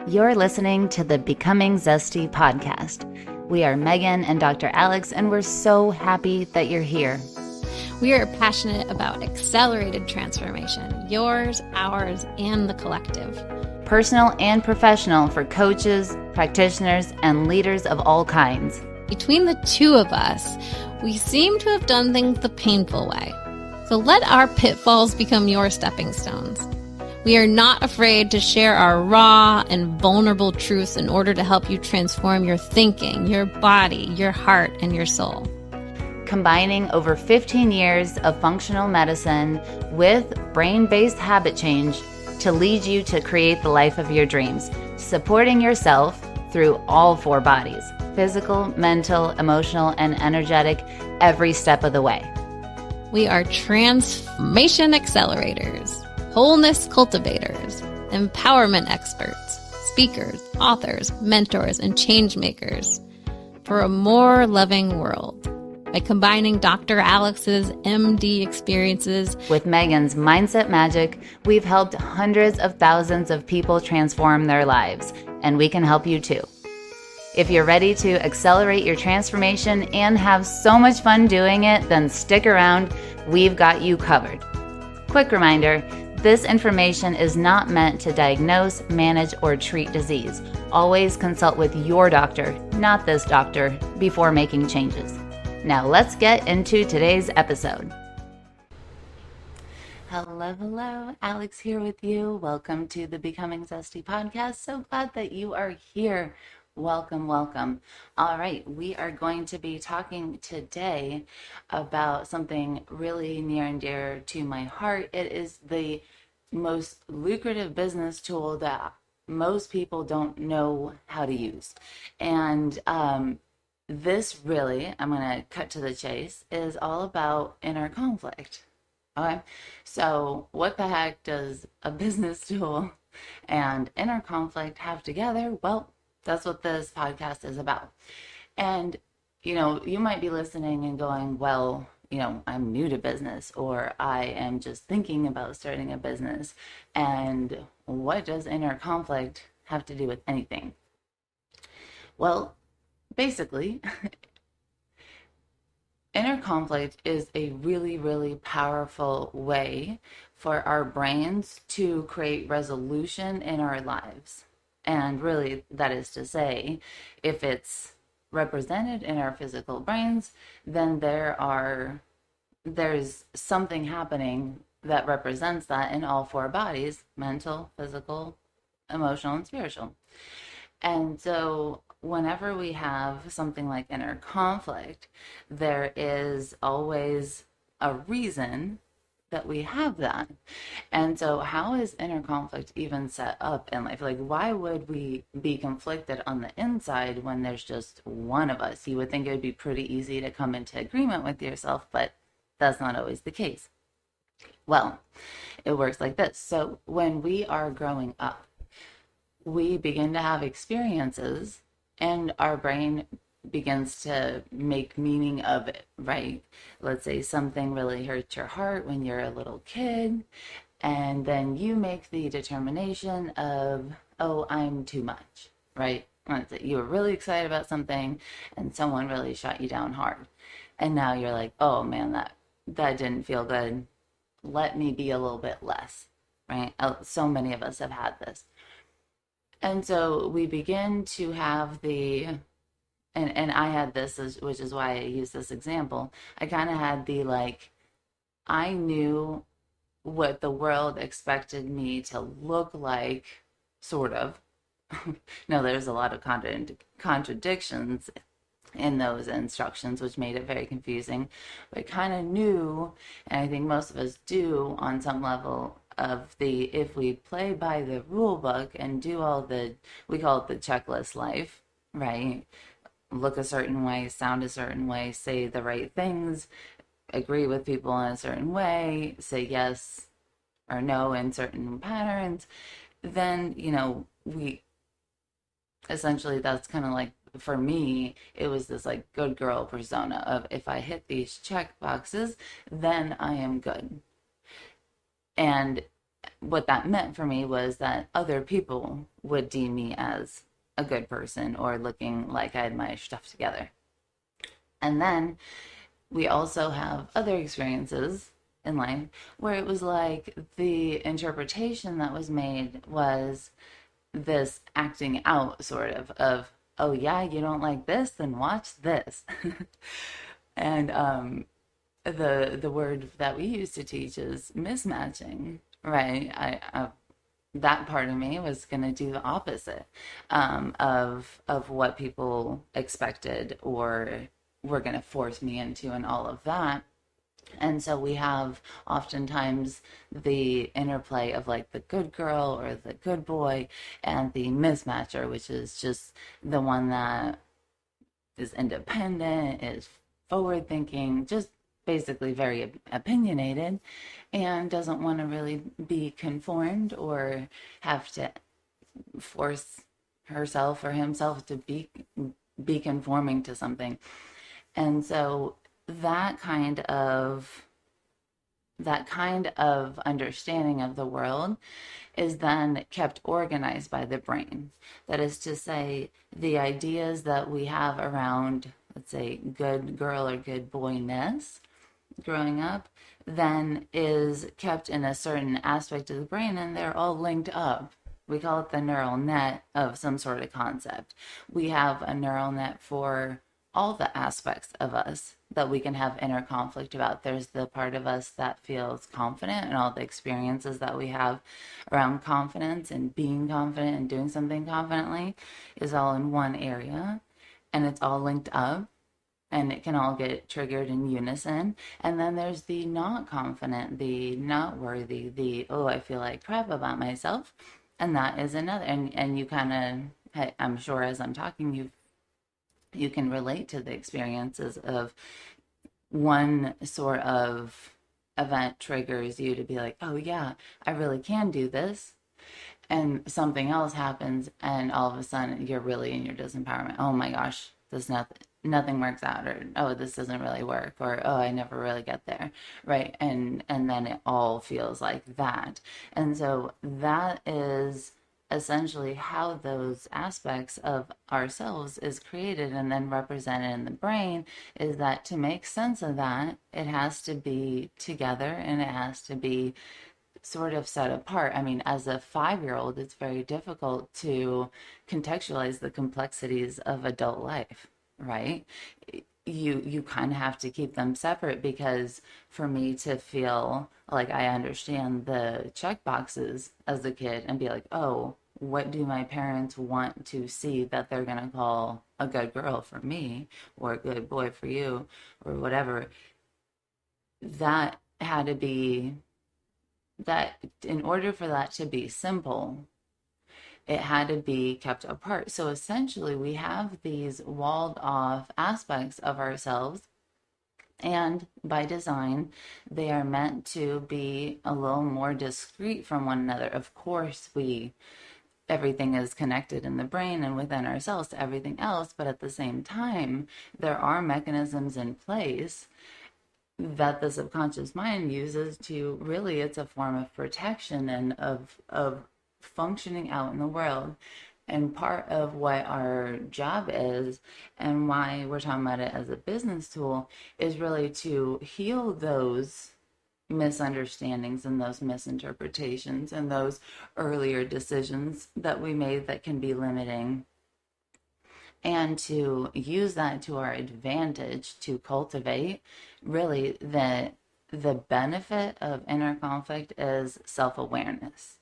You're listening to the Becoming Zesty podcast. We are Megan and Dr. Alex, and we're so happy that you're here. We are passionate about accelerated transformation, yours, ours, and the collective. Personal and professional for coaches, practitioners, and leaders of all kinds. Between the two of us, we seem to have done things the painful way. So let our pitfalls become your stepping stones. We are not afraid to share our raw and vulnerable truths in order to help you transform your thinking, your body, your heart, and your soul. Combining over 15 years of functional medicine with brain-based habit change to lead you to create the life of your dreams, supporting yourself through all four bodies, physical, mental, emotional, and energetic, every step of the way. We are transformation accelerators, wholeness cultivators, empowerment experts, speakers, authors, mentors, and change makers for a more loving world. By combining Dr. Alex's MD experiences with Megan's mindset magic, we've helped hundreds of thousands of people transform their lives, and we can help you too. If you're ready to accelerate your transformation and have so much fun doing it, then stick around. We've got you covered. Quick reminder, this information is not meant to diagnose, manage, or treat disease. Always consult with your doctor, not this doctor, before making changes. Now let's get into today's episode. Hello, Alex here with you. Welcome to the Becoming Zesty podcast. So glad that you are here. Welcome. All right, we are going to be talking today about something really near and dear to my heart. It is the most lucrative business tool that most people don't know how to use. And this really, I'm going to cut to the chase, is all about inner conflict. Okay, so what the heck does a business tool and inner conflict have together? Well, that's what this podcast is about. And, you might be listening and going, well, I'm new to business, or I am just thinking about starting a business. And what does inner conflict have to do with anything? Well, basically, inner conflict is a really, really powerful way for our brains to create resolution in our lives. And really, that is to say, if it's represented in our physical brains, then there's something happening that represents that in all four bodies: mental, physical, emotional, and spiritual. And so whenever we have something like inner conflict, there is always a reason that we have that. And so how is inner conflict even set up in life? Like, why would we be conflicted on the inside when there's just one of us? You would think it would be pretty easy to come into agreement with yourself, but that's not always the case. Well, it works like this. So when we are growing up, we begin to have experiences and our brain begins to make meaning of it, right? Let's say something really hurts your heart when you're a little kid, and then you make the determination of, oh, I'm too much, right? You were really excited about something and someone really shot you down hard. And now you're like, oh man, that didn't feel good. Let me be a little bit less, right? So many of us have had this. And so we begin to have and I had this, which is why I use this example. I kind of had I knew what the world expected me to look like, sort of. No, there's a lot of contradictions in those instructions, which made it very confusing. But I kind of knew, and I think most of us do on some level, if we play by the rule book and do we call it the checklist life, right? Look a certain way, sound a certain way, say the right things, agree with people in a certain way, say yes or no in certain patterns, then, we essentially, that's kind of like, for me, it was this good girl persona of, if I hit these check boxes, then I am good. And what that meant for me was that other people would deem me as a good person or looking like I had my stuff together. And then we also have other experiences in life where it was like the interpretation that was made was this acting out sort of, oh yeah, you don't like this, then watch this. And the word that we used to teach is mismatching, right? That part of me was going to do the opposite, of what people expected or were going to force me into, and all of that. And so we have oftentimes the interplay of like the good girl or the good boy and the mismatcher, which is just the one that is independent, is forward thinking, just basically very opinionated, and doesn't want to really be conformed or have to force herself or himself to be conforming to something. And so that kind of that kind of understanding of the world is then kept organized by the brain. That is to say, the ideas that we have around, let's say, good girl or good boyness growing up, then is kept in a certain aspect of the brain, and they're all linked up. We call it the neural net of some sort of concept. We have a neural net for all the aspects of us that we can have inner conflict about. There's the part of us that feels confident, and all the experiences that we have around confidence and being confident and doing something confidently is all in one area, and it's all linked up, and it can all get triggered in unison. And then there's the not confident, the not worthy, the, oh, I feel like crap about myself. And that is another. And you kind of, I'm sure as I'm talking, you can relate to the experiences of one sort of event triggers you to be like, oh yeah, I really can do this. And something else happens, and all of a sudden you're really in your disempowerment. Oh my gosh, this nothing works out, or oh, this doesn't really work, or oh, I never really get there, right? And then it all feels like that. And so that is essentially how those aspects of ourselves is created and then represented in the brain, is that to make sense of that, it has to be together and it has to be sort of set apart. I mean, as a 5-year-old, it's very difficult to contextualize the complexities of adult life, right? You kind of have to keep them separate, because for me to feel like I understand the check boxes as a kid and be like, oh, what do my parents want to see that they're going to call a good girl for me or a good boy for you or whatever, that had to be that in order for that to be simple, it had to be kept apart. So essentially, we have these walled off aspects of ourselves, and by design, they are meant to be a little more discrete from one another. Of course, everything is connected in the brain and within ourselves to everything else, but at the same time, there are mechanisms in place that the subconscious mind uses to really, it's a form of protection and of functioning out in the world. And part of what our job is, and why we're talking about it as a business tool, is really to heal those misunderstandings and those misinterpretations and those earlier decisions that we made that can be limiting, and to use that to our advantage to cultivate really the benefit of inner conflict is self-awareness.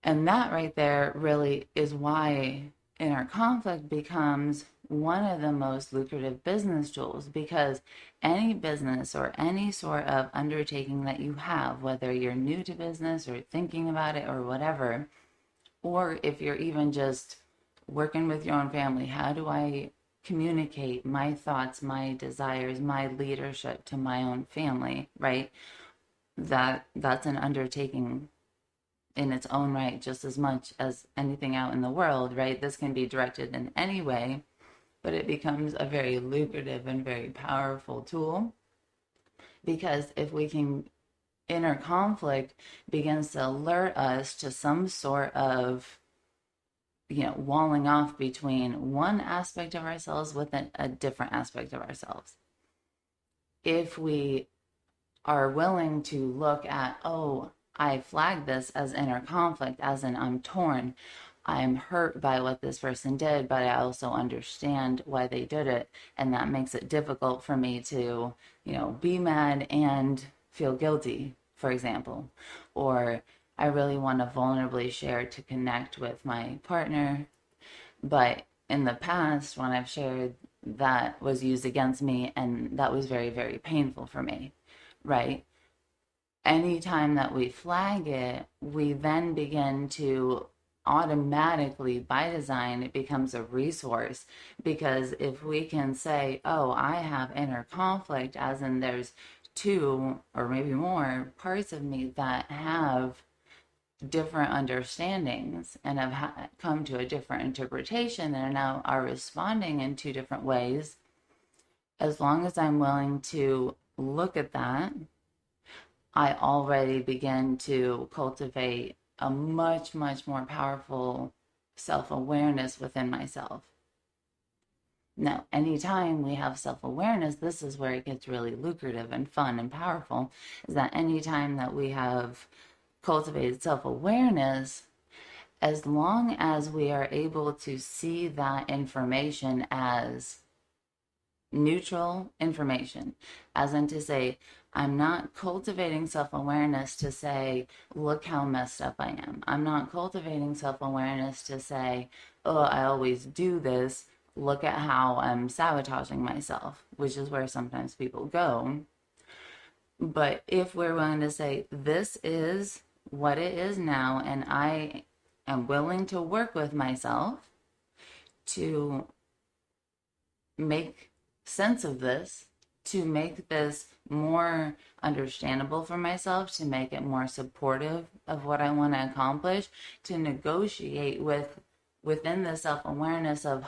And that right there really is why inner conflict becomes one of the most lucrative business tools, because any business or any sort of undertaking that you have, whether you're new to business or thinking about it or whatever, or if you're even just working with your own family, how do I communicate my thoughts, my desires, my leadership to my own family, right? That's an undertaking in its own right, just as much as anything out in the world, right? This can be directed in any way, but it becomes a very lucrative and very powerful tool, because if we can inner conflict begins to alert us to some sort of, walling off between one aspect of ourselves with a different aspect of ourselves. If we are willing to look at, oh, I flagged this as inner conflict, as in I'm torn, I'm hurt by what this person did, but I also understand why they did it. And that makes it difficult for me to, be mad and feel guilty, for example. Or I really want to vulnerably share to connect with my partner. But in the past, when I've shared, that was used against me, and that was very, very painful for me, right? Anytime that we flag it, we then begin to automatically, by design, it becomes a resource. Because if we can say, oh, I have inner conflict, as in there's two or maybe more parts of me that have different understandings and have come to a different interpretation and now are responding in two different ways, as long as I'm willing to look at that, I already begin to cultivate a much, much more powerful self-awareness within myself. Now, anytime we have self-awareness, this is where it gets really lucrative and fun and powerful, is that anytime that we have cultivated self-awareness, as long as we are able to see that information as neutral information, as in to say, I'm not cultivating self-awareness to say, look how messed up I am. I'm not cultivating self-awareness to say, oh, I always do this. Look at how I'm sabotaging myself, which is where sometimes people go. But if we're willing to say, this is what it is now, and I am willing to work with myself to make sense of this, to make this more understandable for myself, to make it more supportive of what I want to accomplish, to negotiate within the self-awareness of,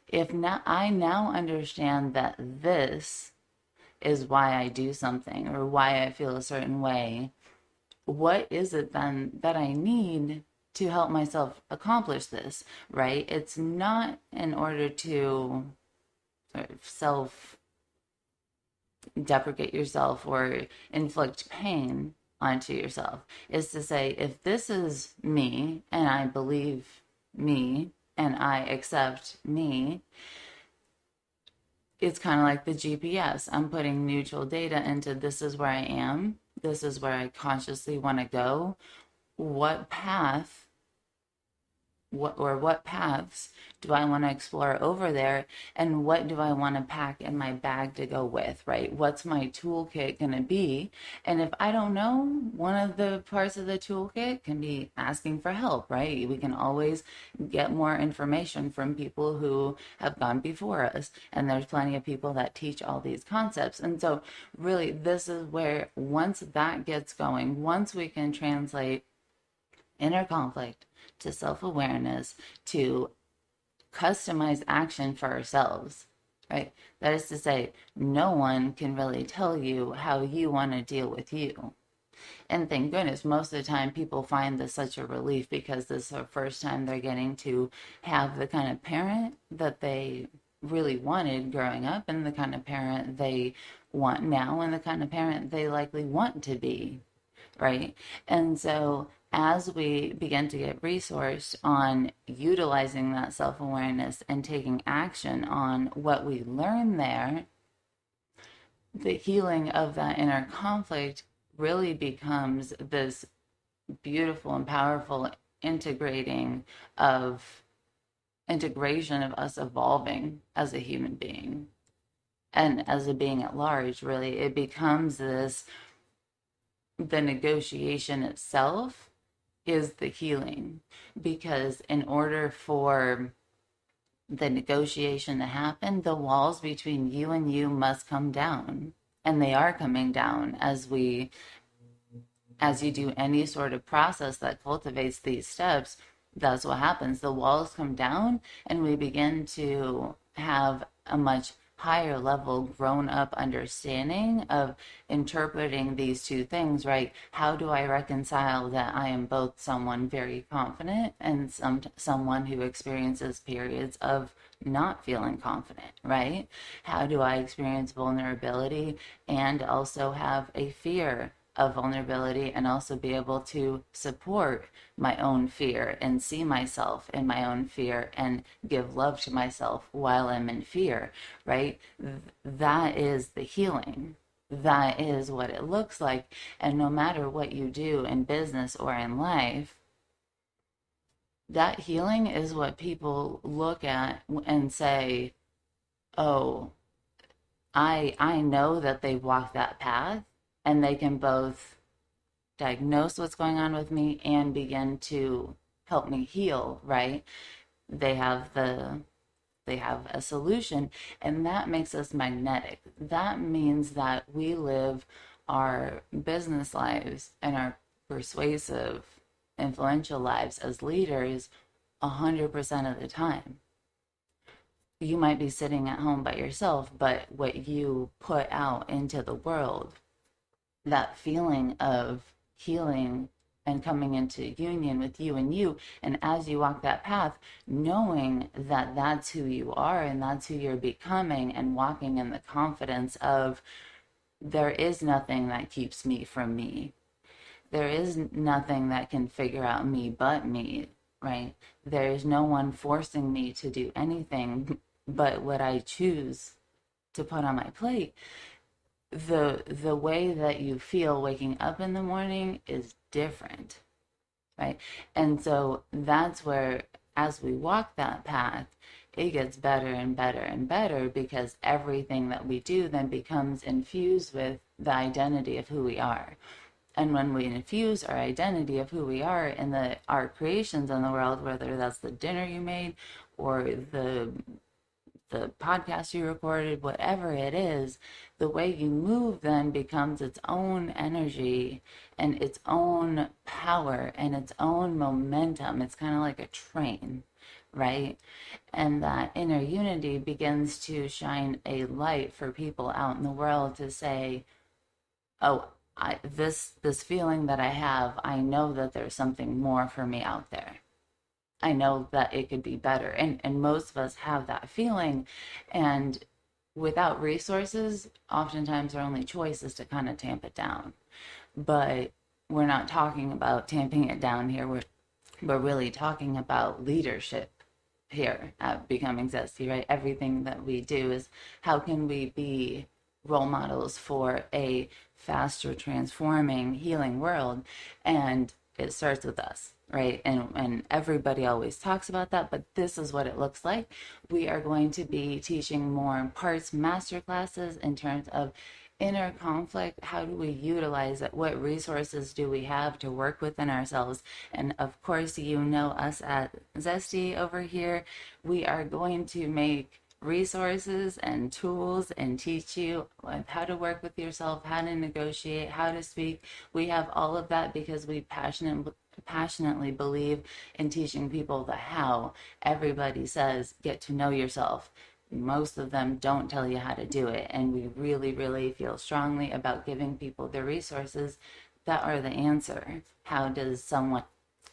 if now I now understand that this is why I do something or why I feel a certain way, what is it then that I need to help myself accomplish this, right? It's not in order to sort of self-deprecate yourself or inflict pain onto yourself. It's to say, if this is me and I believe me and I accept me, it's kind of like the GPS. I'm putting neutral data into, this is where I am. This is where I consciously want to go. What paths do I want to explore over there, and what do I want to pack in my bag to go with, right? What's my toolkit going to be? And if I don't know, one of the parts of the toolkit can be asking for help, right? We can always get more information from people who have gone before us, and there's plenty of people that teach all these concepts. And so really, this is where, once that gets going, once we can translate inner conflict to self-awareness, to customized action for ourselves, right? That is to say, no one can really tell you how you want to deal with you. And thank goodness, most of the time people find this such a relief, because this is the first time they're getting to have the kind of parent that they really wanted growing up, and the kind of parent they want now, and the kind of parent they likely want to be, right? And so as we begin to get resourced on utilizing that self-awareness and taking action on what we learn there, the healing of that inner conflict really becomes this beautiful and powerful integration of us evolving as a human being and as a being at large. Really, it becomes this, the negotiation itself is the healing, because in order for the negotiation to happen, the walls between you and you must come down, and they are coming down as you do any sort of process that cultivates these steps. That's what happens. The walls come down, and we begin to have a much higher level grown up understanding of interpreting these two things, right? How do I reconcile that I am both someone very confident and someone who experiences periods of not feeling confident, right? How do I experience vulnerability and also have a fear of vulnerability and also be able to support my own fear and see myself in my own fear and give love to myself while I'm in fear, right? That is the healing. That is what it looks like. And no matter what you do in business or in life, that healing is what people look at and say, oh, I know that they walked that path, and they can both diagnose what's going on with me and begin to help me heal, right? They have a solution, and that makes us magnetic. That means that we live our business lives and our persuasive, influential lives as leaders 100% of the time. You might be sitting at home by yourself, but what you put out into the world, that feeling of healing and coming into union with you and you, and as you walk that path, knowing that that's who you are and that's who you're becoming, and walking in the confidence of there is nothing that keeps me from me. There is nothing that can figure out me but me, right? There is no one forcing me to do anything but what I choose to put on my plate. The way that you feel waking up in the morning is different, right? And so that's where, as we walk that path, it gets better and better and better, because everything that we do then becomes infused with the identity of who we are. And when we infuse our identity of who we are in our creations in the world, whether that's the dinner you made or the podcast you recorded, whatever it is, the way you move then becomes its own energy and its own power and its own momentum. It's kind of like a train, right? And that inner unity begins to shine a light for people out in the world to say, oh, this feeling that I have, I know that there's something more for me out there. I know that it could be better. And most of us have that feeling. And without resources, oftentimes our only choice is to kind of tamp it down. But we're not talking about tamping it down here. We're really talking about leadership here at Becoming Zesty, right? Everything that we do is how can we be role models for a faster transforming, healing world? And it starts with us, right? And everybody always talks about that, but this is what it looks like. We are going to be teaching more parts masterclasses in terms of inner conflict. How do we utilize it? What resources do we have to work within ourselves? And of course, you know us at Zesty over here. We are going to make resources and tools and teach you how to work with yourself, how to negotiate, how to speak. We have all of that because we passionately believe in teaching people the how. Everybody says get to know yourself. Most of them don't tell you how to do it, and we really, really feel strongly about giving people the resources that are the answer. How does someone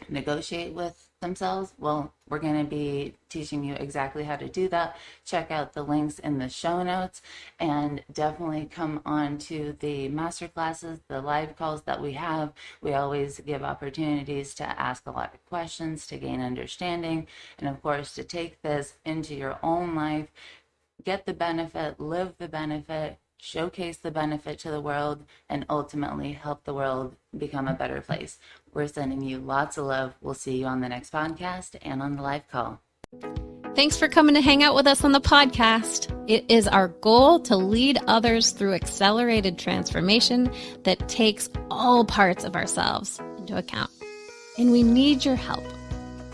negotiate with themselves? Well, we're going to be teaching you exactly how to do that. Check out the links in the show notes, and definitely come on to the masterclasses, the live calls that we have. We always give opportunities to ask a lot of questions, to gain understanding, and of course to take this into your own life, get the benefit, live the benefit, showcase the benefit to the world, and ultimately help the world become a better place. We're sending you lots of love. We'll see you on the next podcast and on the live call. Thanks for coming to hang out with us on the podcast. It is our goal to lead others through accelerated transformation that takes all parts of ourselves into account. And we need your help.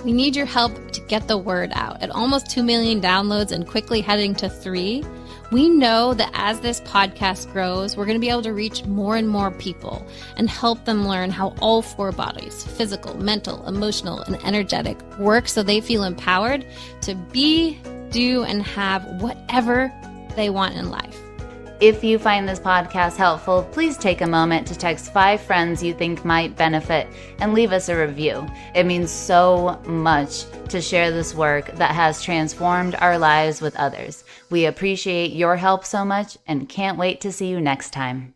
We need your help to get the word out. At almost 2 million downloads and quickly heading to 3, we know that as this podcast grows, we're going to be able to reach more and more people and help them learn how all 4 bodies, physical, mental, emotional, and energetic, work so they feel empowered to be, do, and have whatever they want in life. If you find this podcast helpful, please take a moment to text 5 friends you think might benefit and leave us a review. It means so much to share this work that has transformed our lives with others. We appreciate your help so much and can't wait to see you next time.